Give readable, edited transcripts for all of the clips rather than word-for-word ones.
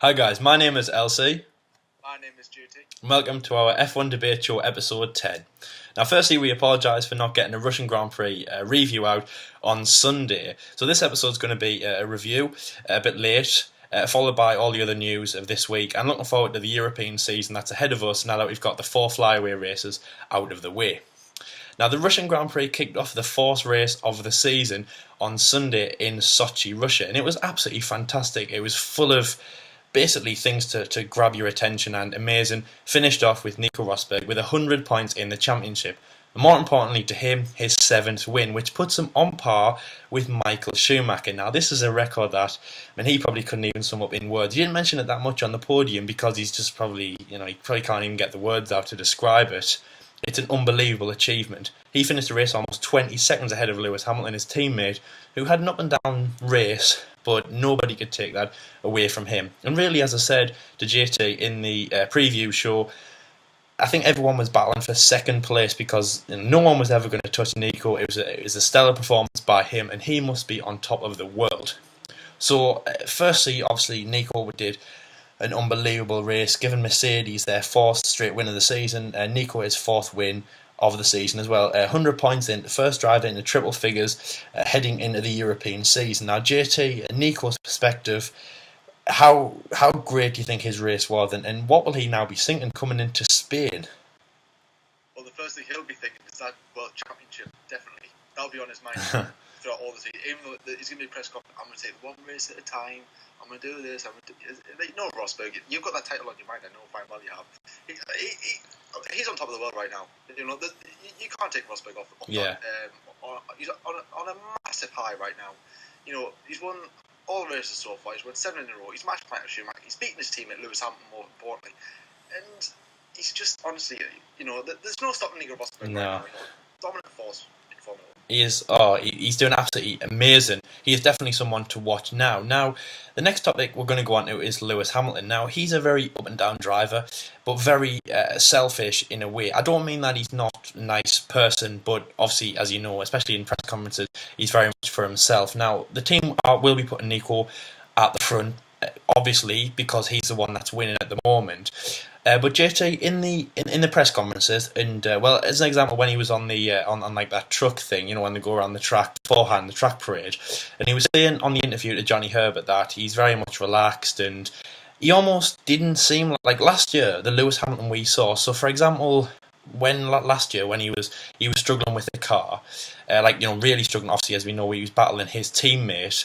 Hi guys, my name is Elsie. My name is Duty. And welcome to our F1 Debate Show episode 10. Now firstly we apologise for not getting a Russian Grand Prix review out on Sunday. So this episode is going to be a review, a bit late, followed by all the other news of this week, and looking forward to the European season that's ahead of us now that we've got the 4 flyaway races out of the way. Now the Russian Grand Prix kicked off the 4th race of the season on Sunday in Sochi, Russia, and it was absolutely fantastic. It was full of basically things to grab your attention and amazing. Finished off with Nico Rosberg with 100 points in the championship. And more importantly to him, his 7th win, which puts him on par with Michael Schumacher. Now this is a record that, he probably couldn't even sum up in words. He didn't mention it that much on the podium because he's just probably, he probably can't even get the words out to describe it. It's an unbelievable achievement. He finished the race almost 20 seconds ahead of Lewis Hamilton, his teammate, who had an up and down race, but nobody could take that away from him. And really, as I said to JT in the preview show, I think everyone was battling for second place because no one was ever going to touch Nico. It was a stellar performance by him, and he must be on top of the world. So, firstly, obviously, Nico did an unbelievable race, giving Mercedes their 4th straight win of the season. Nico his 4th win of the season as well. 100 points in, first driver into triple figures, heading into the European season. Now, JT, Nico's perspective, how great do you think his race was, and what will he now be thinking coming into Spain? Well, the first thing he'll be thinking is that World Championship, definitely. That'll be on his mind throughout all the season. Even though he's going to be press conference, I'm going to take one race at a time. I'm going to do this. No, Rosberg, you've got that title on your mind. I know fine well you have. He's on top of the world right now. You can't take Rosberg off. Yeah. He's on a massive high right now. He's won all the races so far. He's won 7 in a row. He's matched Michael Schumacher. He's beaten his teammate Lewis Hamilton, more importantly. And he's just, honestly, there's no stopping Nico Rosberg right now. Dominant force in Formula 1. He's doing absolutely amazing. He is definitely someone to watch now. Now, the next topic we're going to go on to is Lewis Hamilton. Now, he's a very up and down driver, but very selfish in a way. I don't mean that he's not a nice person, but obviously, as you know, especially in press conferences, he's very much for himself. Now, the team will be putting Nico at the front, obviously, because he's the one that's winning at the moment. But JT, in the press conferences, and as an example, when he was on the on like that truck thing, when they go around the track beforehand, the track parade, and he was saying on the interview to Johnny Herbert that he's very much relaxed, and he almost didn't seem like last year the Lewis Hamilton we saw. So, for example, last year when he was struggling with the car, really struggling. Obviously, as we know, he was battling his teammate.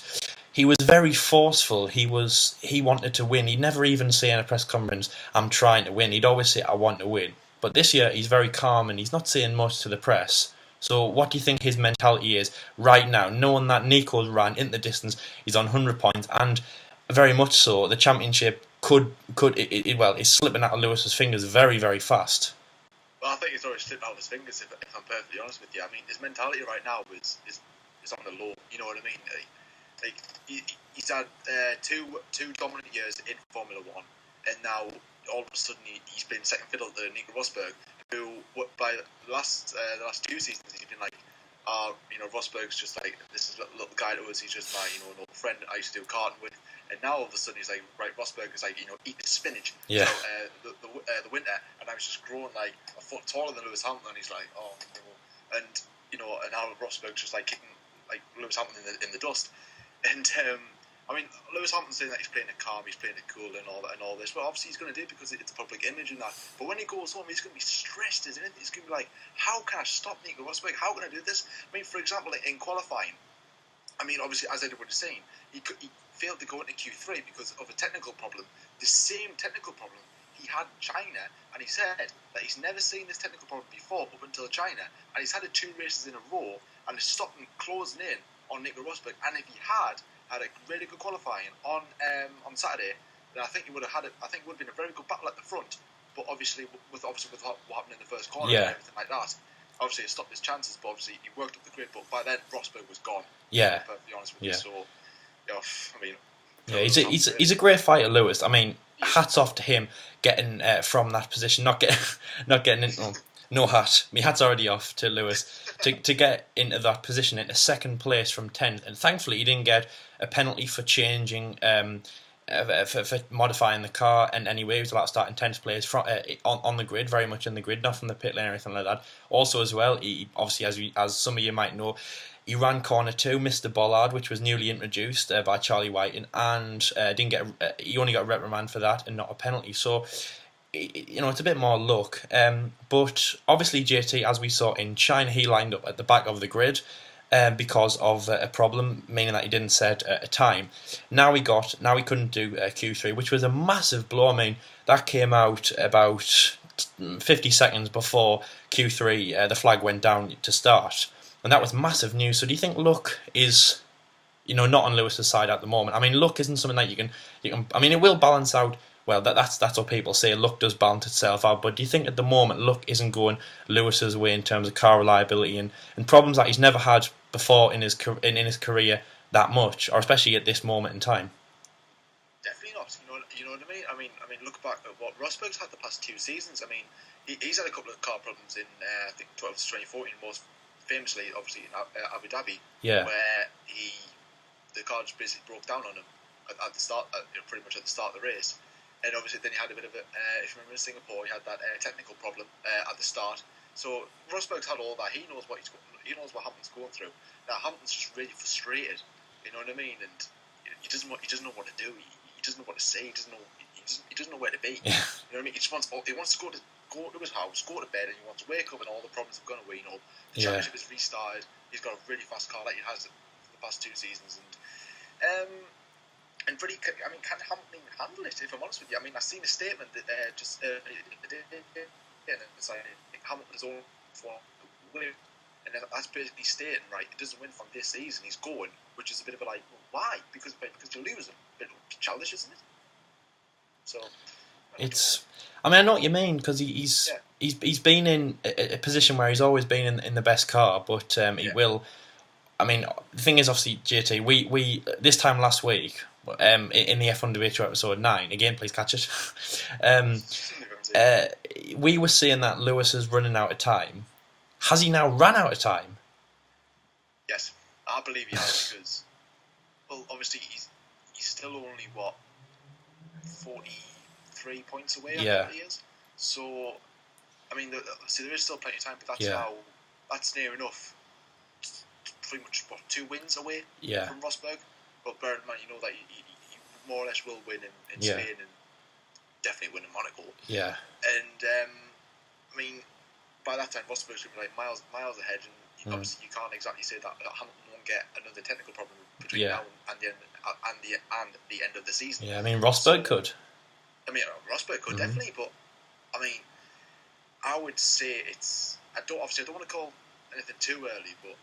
He was very forceful. He wanted to win. He'd never even say in a press conference, "I'm trying to win." He'd always say, "I want to win." But this year, he's very calm and he's not saying much to the press. So, what do you think his mentality is right now, knowing that Nico's ran into the distance, he's on 100 points, and very much so, the championship is slipping out of Lewis's fingers very, very fast. Well, I think it's already slipped out of his fingers. If I'm perfectly honest with you, his mentality right now is on the low. You know what I mean? He's had two dominant years in Formula 1, and now all of a sudden he's been second fiddle to Nico Rosberg, who by the last 2 seasons he's been like, Rosberg's just like, this is a little guy to us. He's just my an old friend I used to do karting with, and now all of a sudden he's like, right, Rosberg is like eating spinach. Yeah. So the winter, and I was just growing like a foot taller than Lewis Hamilton. And he's like, oh no, and now Rosberg's just like kicking like Lewis Hamilton in the dust. And Lewis Hamilton's saying that he's playing it calm, he's playing it cool, and all this. But obviously he's going to do it because it's a public image and that. But when he goes home, he's going to be stressed, isn't it? He's going to be like, how can I stop Nico Rosberg? How can I do this? For example, in qualifying, obviously as everybody was saying, he failed to go into Q3 because of a technical problem. The same technical problem he had in China, and he said that he's never seen this technical problem before up until China, and he's had it 2 races in a row, and it's stopping closing in on Nico Rosberg. And if he had a really good qualifying on Saturday, then I think he would have had it. I think it would have been a very good battle at the front. But obviously with what happened in the first corner and everything like that, obviously it stopped his chances. But obviously he worked up the grid. But by then Rosberg was gone. Yeah. To be perfectly honest with you. So, he's a great fighter, Lewis. Hats off to him getting from that position, not getting into. No hat. My hat's already off to Lewis to get into that position, into second place from 10th. And thankfully, he didn't get a penalty for changing for modifying the car in any way. He was allowed to start in 10th place on the grid, very much in the grid, not from the pit lane or anything like that. Also, as well, he obviously, as some of you might know, he ran corner 2, missed the bollard, which was newly introduced by Charlie Whiting, and didn't get. He only got a reprimand for that and not a penalty. So, it's a bit more luck. But obviously, JT, as we saw in China, he lined up at the back of the grid. Because of a problem, meaning that he didn't set a time. Now he couldn't do Q3, which was a massive blow. I mean, that came out about 50 seconds before Q3. The flag went down to start, and that was massive news. So, do you think luck is, not on Lewis's side at the moment? I mean, luck isn't something that you can. I mean, it will balance out. Well, that's what people say. Luck does balance itself out. But do you think at the moment luck isn't going Lewis's way in terms of car reliability and problems that he's never had before in his career that much, or especially at this moment in time? Definitely not. You know what I mean. I mean, look back at what Rosberg's had the past 2 seasons. I mean, he's had a couple of car problems in I think 12 to 2014, most famously, obviously in Abu Dhabi, where the car just basically broke down on him at the start, pretty much at the start of the race. And obviously then he had a bit of a, if you remember in Singapore, he had that technical problem at the start. So Rosberg's had all that. He knows what Hamilton's going through. Now Hamilton's just really frustrated. You know what I mean? And he doesn't know what to do. He doesn't know what to say. He doesn't know where to be. Yeah. You know what I mean? He wants to go to his house, go to bed, and he wants to wake up and all the problems have gone away. The championship is restarted. He's got a really fast car like he has for the past 2 seasons, and really, I mean, can Hamilton even handle it? If I'm honest with you, I mean, I've seen a statement that just and it's like Hamilton is all for win, and that's basically stating, right, he doesn't win from this season, he's going, which is a bit of a like, well, why? Because you're losing. A bit childish, isn't it? So it's. I mean, I know what you mean, because he's been in a position where he's always been in the best car, but he will. I mean, the thing is, obviously, JT, we this time last week. In the F1 Debate episode 9, again, please catch it. We were saying that Lewis is running out of time. Has he now run out of time? Yes, I believe he has because, well, obviously he's still only 43 points away. I think he is. So, I mean, there is still plenty of time, but that's near enough. Pretty much 2 wins away from Rosberg. But bear in mind, you know that he more or less will win in Spain and definitely win in Monaco. Yeah. And I mean, by that time, Rosberg's going to be like miles ahead, and obviously you can't exactly say that Hamilton won't get another technical problem between now and the end of the season. Yeah, I mean Rosberg could. I mean Rosberg could definitely, but I mean, I would say I don't want to call anything too early, but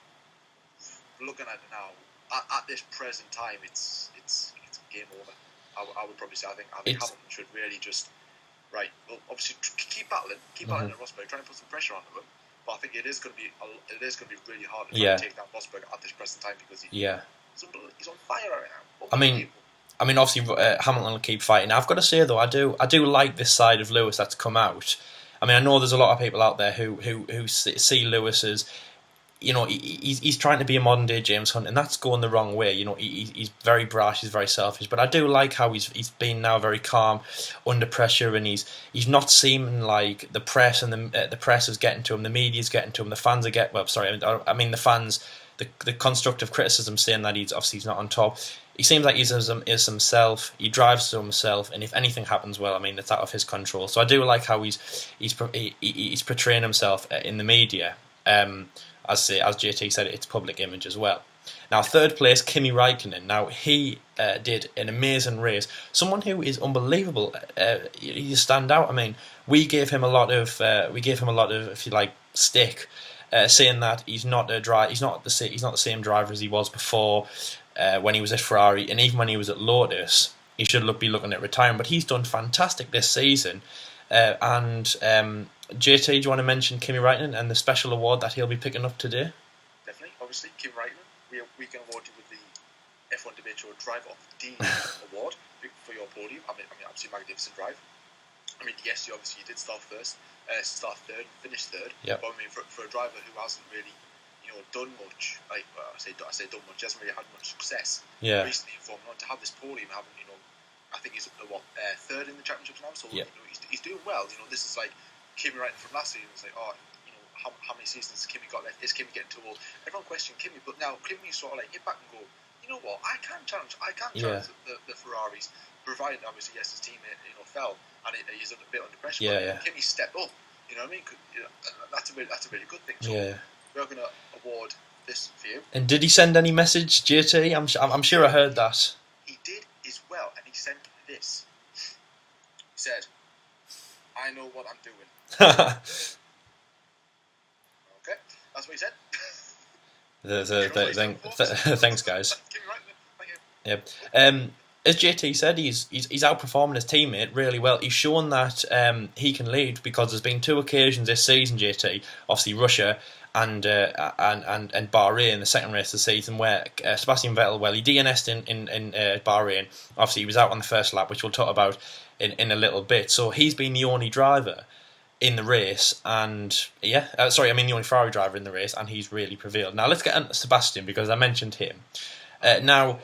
looking at it now. At this present time, it's game over. I would probably say I think Hamilton should really just well, obviously keep battling at Rosberg, try and put some pressure on him. But I think it is going to be really hard to take down Rosberg at this present time because he's on fire right now. I mean, obviously Hamilton will keep fighting. I've got to say though, I do like this side of Lewis that's come out. I mean, I know there's a lot of people out there who see Lewis as. He's trying to be a modern day James Hunt, and that's going the wrong way. He's very brash, he's very selfish. But I do like how he's been now very calm under pressure, and he's not seeming like the press and the press is getting to him, the media's getting to him, the fans are I mean the fans, the constructive criticism saying that he's not on top. He seems like he's himself. He drives to himself, and if anything happens, well, I mean it's out of his control. So I do like how he's portraying himself in the media. As JT said, it's public image as well. Now, 3rd place, Kimi Räikkönen. Now, he did an amazing race. Someone who is unbelievable. He stand out. I mean, we gave him a lot of, if you like, stick, saying that he's not the same driver as he was before when he was at Ferrari, and even when he was at Lotus, he should be looking at retiring. But he's done fantastic this season, JT, do you want to mention Kimi Räikkönen and the special award that he'll be picking up today? Definitely. Obviously, Kimi Räikkönen, we can award you with the F1 Debate Show Driver of the award for your podium. I mean, obviously, magnificent drive. I mean, yes, you did start third, finish third. Yep. But I mean, for a driver who hasn't really, done much, I say done much, hasn't really had much success recently in Formula 1, to have this podium, I think he's third in the championships now. So Yeah. you know, he's doing well. You know, this is like Kimi right from last season. It's like, oh, you know, how many seasons has Kimi got left? Is Kimi getting too old? Everyone questioned Kimi, but now Kimi sort of like hit back and go, you know what? I can challenge the Ferraris, provided obviously yes, his teammate fell and he's a bit under pressure. Yeah, Kimi stepped up. You know what I mean? That's a really good thing. So we're going to award this for you. And did he send any message, JT? I'm sure I heard that. He did as well, and he sent this. He said, "I know what I'm doing." Okay, that's what he said. Thanks, guys. Yeah. As JT said, he's outperforming his teammate really well. He's shown that he can lead, because there's been 2 occasions this season, JT, obviously Russia and Bahrain, the second race of the season, where Sebastian Vettel, he DNS'd in Bahrain. Obviously, he was out on the first lap, which we'll talk about in a little bit. So he's been the only driver in the race, and the only Ferrari driver in the race, and he's really prevailed. Now let's get on to Sebastian, because I mentioned him. Now,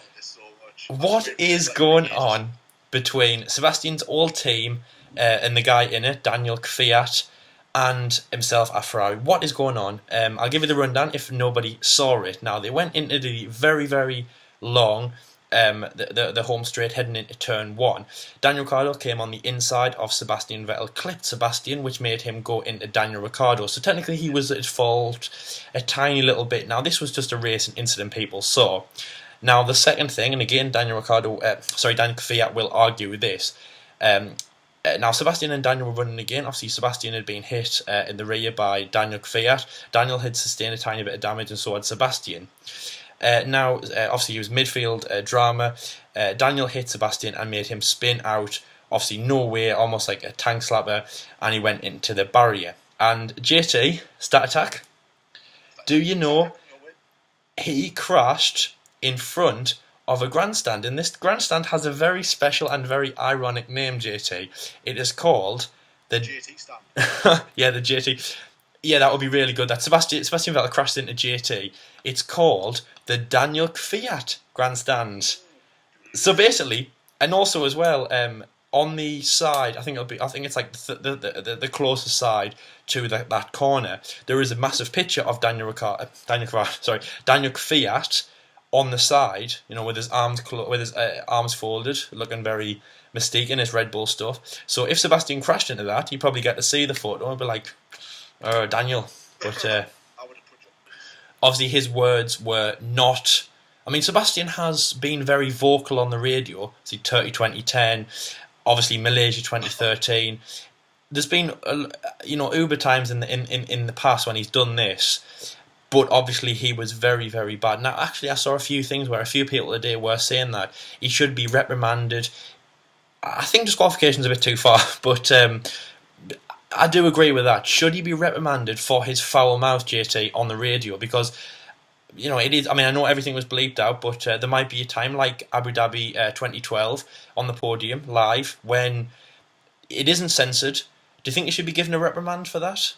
what is going on between Sebastian's old team and the guy in it, Daniel Kvyat, and himself at Ferrari? What is going on? I'll give you the rundown if nobody saw it. Now, they went into the very, very long the home straight heading into turn 1. Daniel Ricciardo came on the inside of Sebastian Vettel, clipped Sebastian, which made him go into Daniel Ricciardo. So technically he was at fault a tiny little bit. Now, this was just a racing incident, people saw. Now, the second thing, and again, Daniel Kvyat will argue this. Now, Sebastian and Daniel were running again. Obviously, Sebastian had been hit in the rear by Daniel Kvyat. Daniel had sustained a tiny bit of damage, and so had Sebastian. Obviously, he was midfield drama. Daniel hit Sebastian and made him spin out, obviously, no way, almost like a tank slapper, and he went into the barrier. And JT, Stat Attack, do you know he crashed in front of a grandstand, and this grandstand has a very special and very ironic name, JT. It is called the JT stand. Yeah, the JT. Yeah, that would be really good. That Sebastian Vettel crashed into JT. It's called the Daniel Kvyat grandstand. So basically, and also as well, on the side, I think it's like the closest side to that corner, there is a massive picture of Daniel Kvyat on the side, with his arms folded, looking very mystique in his Red Bull stuff. So if Sebastian crashed into that, he'd probably get to see the photo and be like, Daniel. But obviously his words were not. I mean, Sebastian has been very vocal on the radio. See, Turkey 2010, obviously Malaysia 2013. There's been Uber times in the past when he's done this. But obviously he was very, very bad. Now, actually, I saw a few things where a few people today were saying that he should be reprimanded. I think disqualification's a bit too far, but I do agree with that. Should he be reprimanded for his foul mouth, JT, on the radio? Because, it is. I mean, I know everything was bleeped out, but there might be a time like Abu Dhabi 2012 on the podium, live, when it isn't censored. Do you think he should be given a reprimand for that?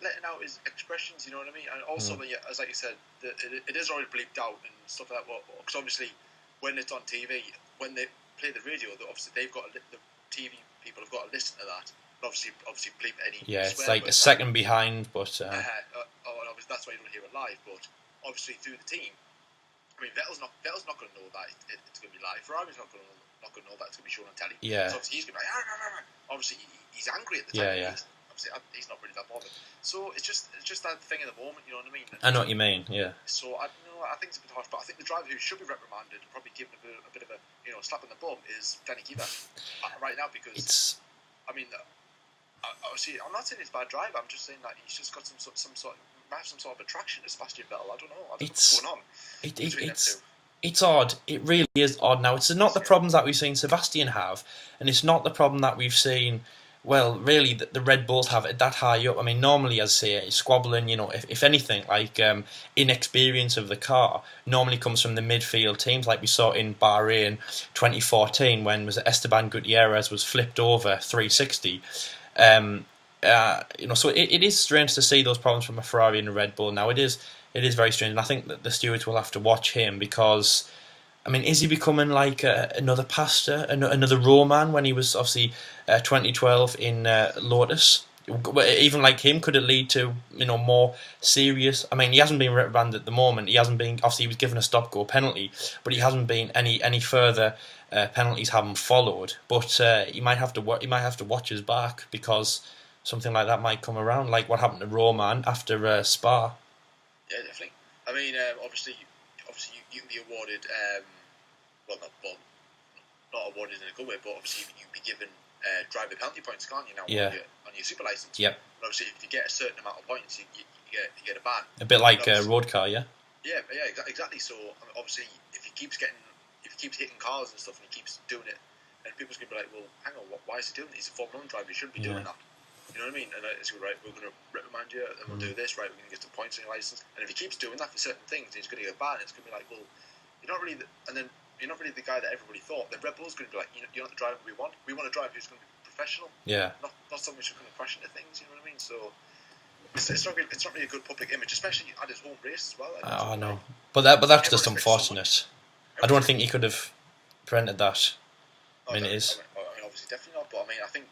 Letting out his expressions, you know what I mean, and also, as like you said, it is already bleeped out and stuff like that. Because obviously, when it's on TV, when they play the radio, obviously they've got the TV people have got to listen to that. And obviously bleep any. Yeah, it's like a second behind, but. Obviously that's why you don't hear it live. But obviously through the team, I mean, Vettel's not going to know that it's going to be live. Ferrari's not going to know that it's going to be shown on telly. Yeah. So obviously he's going to be like, obviously he's angry at the time. Yeah. He's not really that bothered. So it's just that thing in the moment, you know what I mean? I know what you mean, yeah. So I think it's a bit harsh, but I think the driver who should be reprimanded and probably given a bit of a slap in the bum is Danny Kvyat right now, because obviously I'm not saying he's a bad driver. I'm just saying that he's just got some sort of attraction to Sebastian Vettel. I don't know what's going on. It's odd. It really is odd. Now, it's not the problems that we've seen Sebastian have, and it's not the problem that we've seen. Well, really, the Red Bulls have it that high up. I mean, normally, as I say, squabbling, if anything, like inexperience of the car normally comes from the midfield teams, like we saw in Bahrain 2014 when Esteban Gutierrez was flipped over 360. So it is strange to see those problems from a Ferrari and a Red Bull. Now, it is very strange, and I think that the stewards will have to watch him, because I mean, is he becoming like another pastor, another Roman when he was obviously 2012 in Lotus? Even like him, could it lead to more serious? I mean, he hasn't been reprimanded at the moment. He hasn't been, obviously he was given a stop goal penalty, but he hasn't been any further penalties haven't followed. But he might have to watch his back because something like that might come around, like what happened to Roman after Spa. Yeah, definitely. I mean, obviously, you can be awarded, not awarded in a good way, but obviously you'd be given driver penalty points, can't you now? Yeah. On your super license. Yep. But obviously, if you get a certain amount of points, you get a ban. A bit like road car, yeah. Yeah, exactly. So I mean, obviously, if he keeps hitting cars and stuff, and he keeps doing it, and people's gonna be like, well, hang on, why is he doing it? He's a Formula 1 driver. He shouldn't be doing that. You know what I mean? And it's right. We're going to reprimand you, and we'll do this. Right, we're going to get some points on your license. And if he keeps doing that for certain things, he's going to get banned. It's going to be like, well, you're not really. And then you're not really the guy that everybody thought. The Red Bull's going to be like, you're not the driver we want. We want a driver who's going to be professional. Yeah. Not someone who's going to question the things. You know what I mean? So it's not really a good public image, especially at his home race as well. I know, but that's just unfortunate. I don't think he could have prevented that. I mean, it is. I mean, obviously, definitely not. But I mean, I think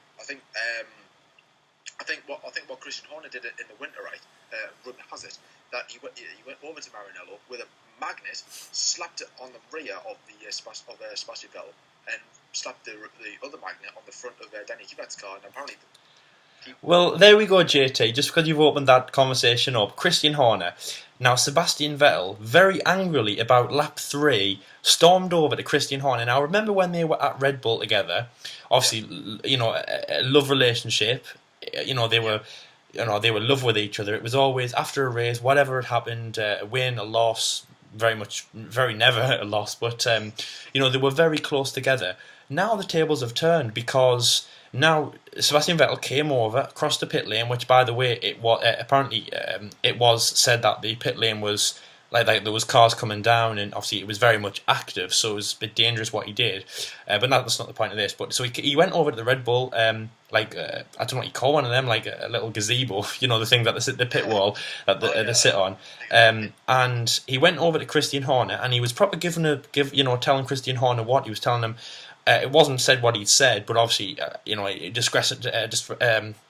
what Christian Horner did in the winter, right? Rumor has it that he went over to Maranello with a magnet, slapped it on the rear of Sebastian Vettel, and slapped the other magnet on the front of Danny Kvyat's car, and apparently. Well, there we go, JT. Just because you've opened that conversation up, Christian Horner. Now, Sebastian Vettel, very angrily about lap 3, stormed over to Christian Horner. Now, remember when they were at Red Bull together? Obviously, a love relationship. They were love with each other. It was always after a race, whatever had happened, a win, a loss, very never a loss. But they were very close together. Now the tables have turned because. Now, Sebastian Vettel came over, across the pit lane, which, by the way, it was apparently it was said that the pit lane was like there was cars coming down, and obviously it was very much active, so it was a bit dangerous what he did. But that's not the point of this. But so he went over to the Red Bull, I don't know what you call one of them, like a little gazebo, the thing that the pit wall that they sit on. And he went over to Christian Horner, and he was probably telling Christian Horner what he was telling him. It wasn't said what he'd said, but obviously,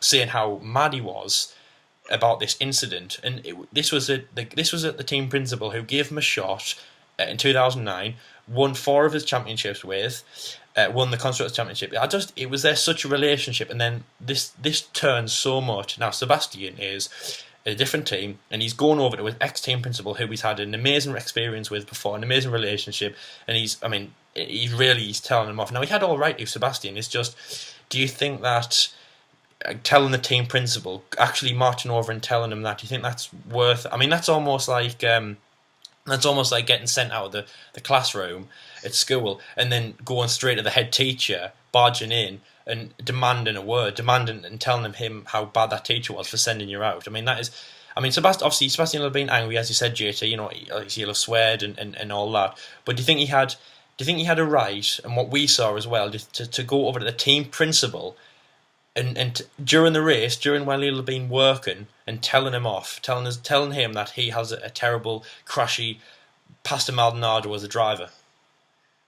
saying how mad he was about this incident, and this was at the team principal who gave him a shot in 2009, won 4 of his championships won the Constructors' Championship. It was there such a relationship, and then this turns so much. Now Sebastian is a different team, and he's gone over to his ex-team principal, who he's had an amazing experience with before, an amazing relationship, and he's telling him off. Now, he had all right to Sebastian. It's just, do you think that telling the team principal, actually marching over and telling him that, do you think that's worth? I mean, that's almost like getting sent out of the classroom at school and then going straight to the head teacher, barging in and demanding and telling him how bad that teacher was for sending you out. I mean, that is. I mean, Sebastian will have been angry, as you said, JT. He'll have sweared and all that. But do you think he had a right, and what we saw as well, to go over to the team principal and during the race, during when he'll have been working, and telling him off, telling him that he has a terrible, crashy Pastor Maldonado as a driver?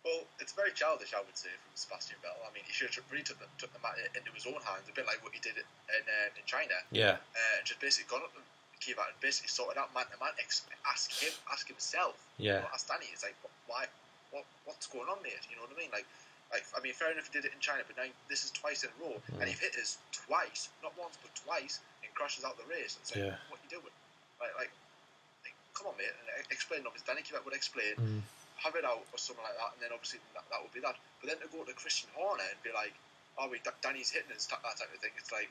Well, it's very childish, I would say, from Sebastian Vettel. I mean, he should have really took the matter into his own hands, a bit like what he did in China. Yeah. And just basically gone up to Kvyat and basically sorted out man to man. Ask himself. Yeah. Ask Danny. It's like, why? What's going on, mate? You know what I mean? Like, I mean, fair enough, he did it in China, but now this is twice in a row, and he hit us twice, not once but twice, and crashes out the race. It's like, what are you doing? Like, come on, mate. And explain. Obviously, Danny Kvyat would explain. Have it out or something like that, and then obviously that would be that. But then to go to Christian Horner and be like, "Oh, Danny's hitting us," that type of thing. It's like,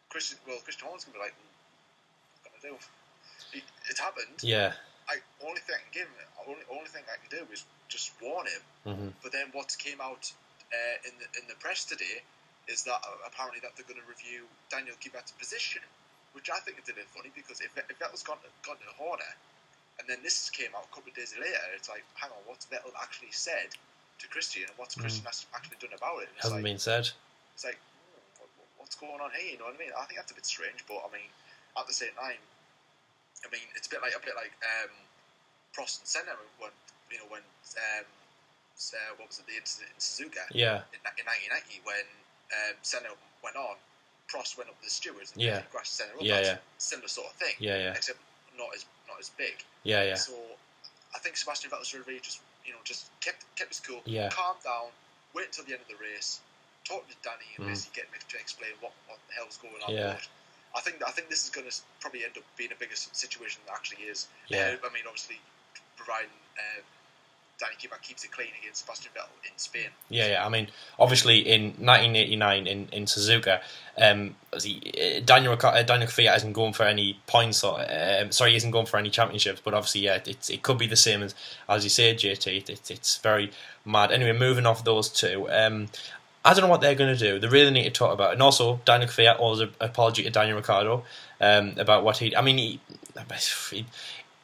Christian Horner's gonna be like, "What can I do?" It happened. Yeah. Only thing I can give him, only thing I can do is just warn him. Mm-hmm. But then what came out in the press today is that apparently that they're going to review Daniel Kvyat's position, which I think is a bit funny because if Vettel's gone to Horner. And then this came out a couple of days later. It's like, hang on, what's Vettel actually said to Christian, and what's Christian actually done about it? Hasn't been said. It's like, what's going on here? You know what I mean? I think that's a bit strange, but I mean, at the same time, I mean, it's a bit like Prost and Senna when when what was it, the incident in Suzuka Yeah. in 1990 when Senna went on, Prost went up with the stewards and Yeah. crashed Senna up. Yeah. Similar sort of thing. Yeah. Except not as big. Yeah. So I think Sebastian Vettel's really just kept his cool, Yeah. calmed down, wait until the end of the race, talk to Danny and basically get him to explain what the hell's going on. Yeah. I think this is going to probably end up being a bigger situation than it actually is. Yeah. I mean, obviously, providing Danny Kimak keeps it clean against Sebastian Vettel in Spain. Yeah. I mean, obviously in 1989 in Suzuka, Daniel Kvyat isn't going for any points or he isn't going for any championships. But obviously, it could be the same as you say, JT. It's very mad. Anyway, moving off those two. I don't know what they're going to do. They really need to talk about it. And also, Daniel Kvyat owes an apology to Daniel Ricciardo about what he... I mean, he,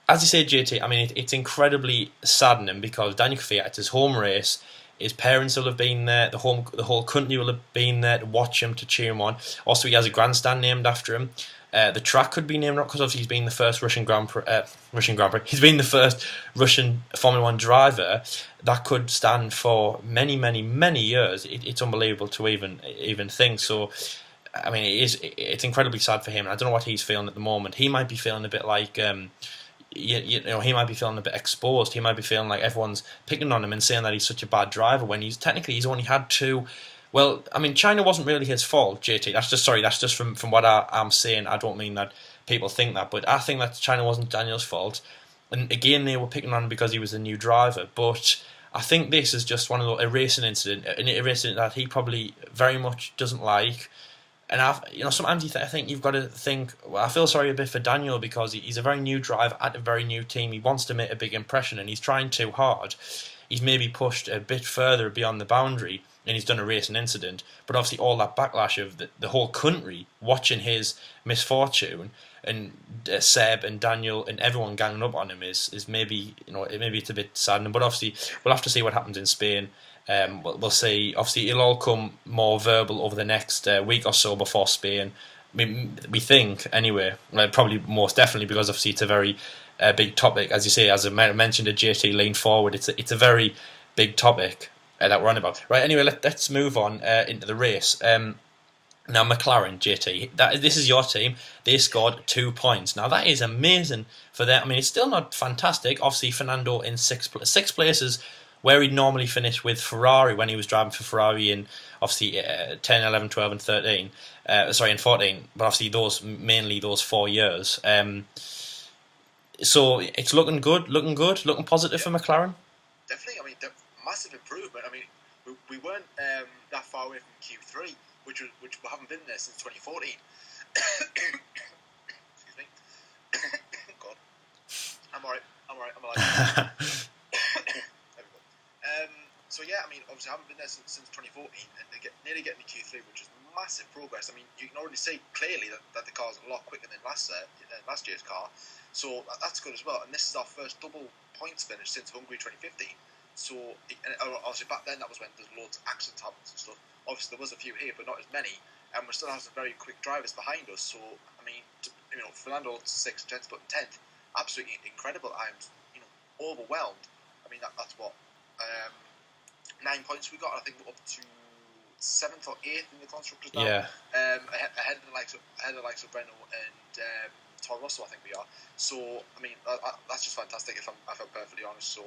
as you say, JT, I mean, it's incredibly saddening because Daniel Kvyat, it's his home race. His parents will have been there. The whole country will have been there to watch him, to cheer him on. Also, he has a grandstand named after him. The track could be named up because obviously he's been the first Russian Grand Prix. He's been the first Russian Formula One driver that could stand for many, many, many years. It's unbelievable to even think. So, I mean, it's incredibly sad for him. I don't know what he's feeling at the moment. He might be feeling a bit like. He might be feeling a bit exposed. He might be feeling like everyone's picking on him and saying that he's such a bad driver when he's only had two. Well, I mean, China wasn't really his fault, JT. That's just from what I'm saying. I don't mean that people think that, but I think that China wasn't Daniel's fault. And again, they were picking on him because he was a new driver. But I think this is just one of a racing incident that he probably very much doesn't like. And sometimes I think you've got to think. Well, I feel sorry a bit for Daniel because he's a very new driver at a very new team. He wants to make a big impression, and he's trying too hard. He's maybe pushed a bit further beyond the boundary, and he's done a racing incident. But obviously, all that backlash of the whole country watching his misfortune, and Seb and Daniel and everyone ganging up on him is maybe maybe it's a bit saddening. But obviously, we'll have to see what happens in Spain. We'll see. Obviously, it'll all come more verbal over the next week or so before Spain. I mean, we think anyway. Probably most definitely because obviously it's a very big topic, as you say. As I mentioned, a JT lean forward. It's a very big topic that we're on about. Right. Anyway, let's move on into the race. Now McLaren, JT, this is your team. They scored 2 points. Now that is amazing for them. I mean, it's still not fantastic. Obviously, Fernando in six places. Where he'd normally finish with Ferrari when he was driving for Ferrari in obviously 10, 11, 12 and 13. And 14. But obviously mainly those 4 years. So it's looking good, looking positive for McLaren. Definitely. I mean, massive improvement. I mean, we weren't that far away from Q3, which we haven't been there since 2014. Excuse me. God. I'm alright. I'm alive. So yeah, I mean, obviously I haven't been there since 2014, and nearly getting to Q3, which is massive progress. I mean, you can already see clearly that the car's a lot quicker than last year's car, so that's good as well. And this is our first double points finish since Hungary 2015. So obviously back then that was when there's loads of accidents happened and stuff. Obviously there was a few here, but not as many, and we still have some very quick drivers behind us. So I mean, Fernando 6th, Jensen Button 10th, absolutely incredible. I'm overwhelmed. I mean that's what. 9 points we got. I think we're up to 7th or 8th in the constructors now. Yeah. Ahead of the likes of Renault and Toro Rosso, I think we are. So I mean, that's just fantastic. If I'm perfectly honest, so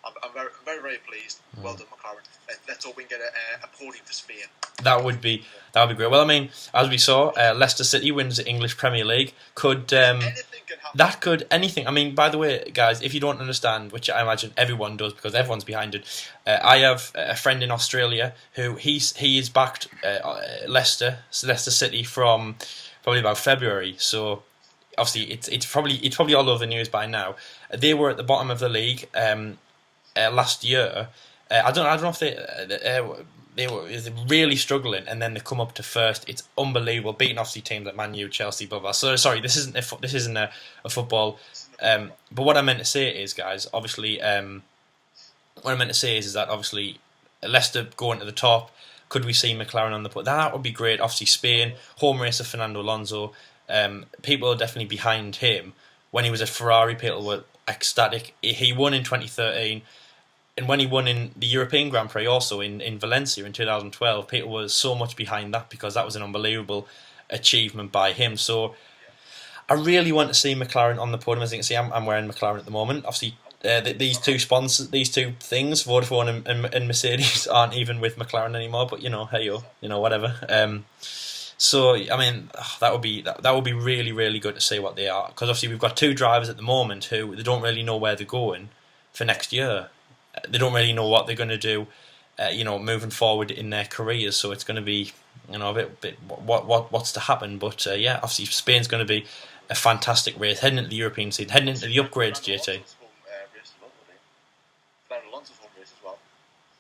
I'm very, very, very pleased. Well done, McLaren. Let's hope we can get a podium for Spain. That would be great. Well, I mean, as we saw, Leicester City wins the English Premier League. Anything can happen. Anything. I mean, by the way, guys, if you don't understand, which I imagine everyone does because everyone's behind it, I have a friend in Australia who he is backed Leicester City from probably about February. So obviously, it's probably all over the news by now. They were at the bottom of the league last year. I don't know if they were really struggling, and then they come up to first. It's unbelievable, beating obviously teams like Man U, Chelsea, blah blah. So sorry, this isn't a football. But what I meant to say is, guys, obviously, what I meant to say is that obviously Leicester going to the top. Could we see McLaren on the podium? That would be great. Obviously, Spain, home race of Fernando Alonso. People are definitely behind him. When he was at Ferrari, people were ecstatic. He won in 2013. And when he won in the European Grand Prix also in Valencia in 2012, people were so much behind that because that was an unbelievable achievement by him. So I really want to see McLaren on the podium. As you can see, I'm wearing McLaren at the moment. Obviously, these two sponsors, these two things, Vodafone and Mercedes, aren't even with McLaren anymore. But hey whatever. So I mean, that would be really, really good to see what they are, because obviously we've got two drivers at the moment who they don't really know where they're going for next year. They don't really know what they're going to do, moving forward in their careers. So it's going to be, a bit what's to happen. But obviously Spain's going to be a fantastic race, heading into the European season, heading into the upgrades. JT.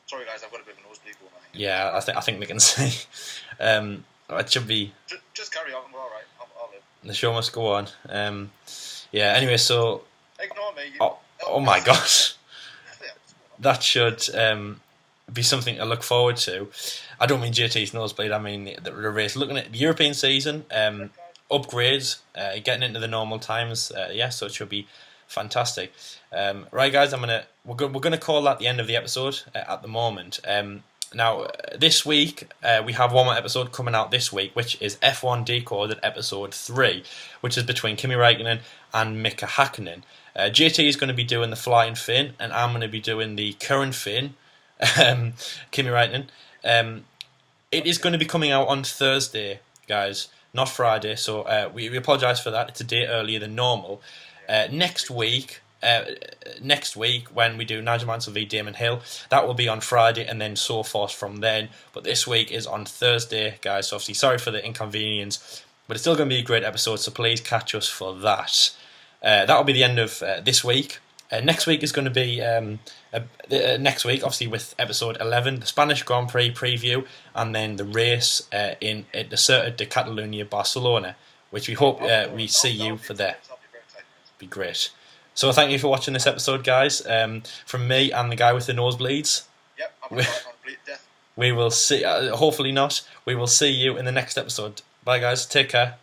Sorry guys, I've got a bit of a nosebleed going on. Yeah, I think we can see. It should be. Just carry on. We're all right. I'll live. The show must go on. Anyway, so. Ignore me. Oh my gosh. That should be something to look forward to. I don't mean JT's nosebleed, I mean the race. Looking at the European season, upgrades, getting into the normal times, so it should be fantastic. Right, guys, we're gonna call that the end of the episode at the moment. Now, this week, we have one more episode coming out this week, which is F1 Decoded Episode 3, which is between Kimi Räikkönen and Mika Hakkinen. JT is going to be doing the flying Finn, and I'm going to be doing the current Finn, Kimi Räikkönen. It is going to be coming out on Thursday, guys, not Friday, so we apologise for that. It's a day earlier than normal. Next week, when we do Nigel Mansell v Damon Hill, that will be on Friday, and then so forth from then. But this week is on Thursday, guys, so obviously sorry for the inconvenience, but it's still going to be a great episode, so please catch us for that. That'll be the end of this week. Next week is going to be next week, obviously, with episode 11, the Spanish Grand Prix preview, and then the race in the Circuit de Catalunya, Barcelona, which we hope we see you for there. Be great. So thank you for watching this episode, guys. From me and the guy with the nosebleeds. Yep, I'm on complete death. We will see. Hopefully not. We will see you in the next episode. Bye, guys. Take care.